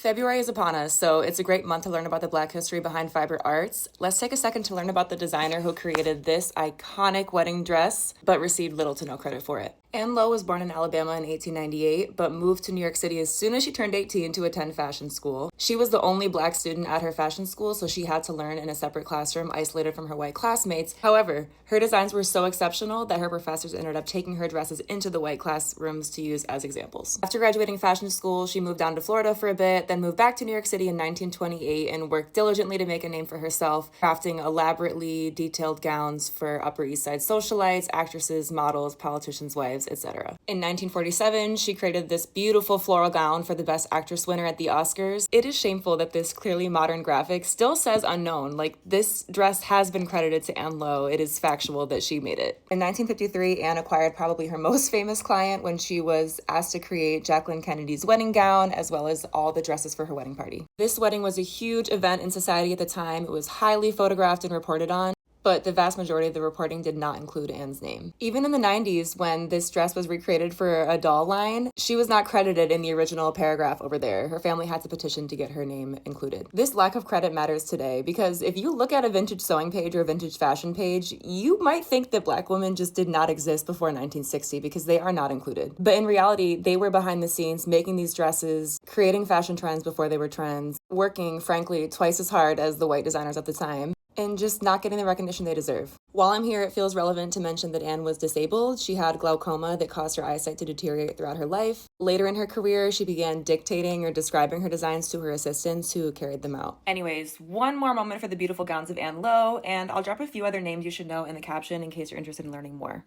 February is upon us, so it's a great month to learn about the Black history behind fiber arts. Let's take a second to learn about the designer who created this iconic wedding dress, but received little to no credit for it. Anne Lowe was born in Alabama in 1898, but moved to New York City as soon as she turned 18 to attend fashion school. She was the only Black student at her fashion school, so she had to learn in a separate classroom, isolated from her white classmates. However, her designs were so exceptional that her professors ended up taking her dresses into the white classrooms to use as examples. After graduating fashion school, she moved down to Florida for a bit, then moved back to New York City in 1928 and worked diligently to make a name for herself, crafting elaborately detailed gowns for Upper East Side socialites, actresses, models, politicians' wives, etc. In 1947, she created this beautiful floral gown for the Best Actress winner at the Oscars. It is shameful that this clearly modern graphic still says unknown. Like, this dress has been credited to Anne Lowe. It is factual that she made it. In 1953, Anne acquired probably her most famous client when she was asked to create Jacqueline Kennedy's wedding gown, as well as all the dresses for her wedding party. This wedding was a huge event in society at the time. It was highly photographed and reported on, but the vast majority of the reporting did not include Anne's name. Even in the 90s, when this dress was recreated for a doll line, she was not credited in the original paragraph over there. Her family had to petition to get her name included. This lack of credit matters today because if you look at a vintage sewing page or a vintage fashion page, you might think that Black women just did not exist before 1960 because they are not included. But in reality, they were behind the scenes making these dresses, creating fashion trends before they were trends, working, frankly, twice as hard as the white designers at the time, and just not getting the recognition they deserve. While I'm here, it feels relevant to mention that Anne was disabled. She had glaucoma that caused her eyesight to deteriorate throughout her life. Later in her career, she began dictating or describing her designs to her assistants who carried them out. Anyways, one more moment for the beautiful gowns of Anne Lowe, and I'll drop a few other names you should know in the caption in case you're interested in learning more.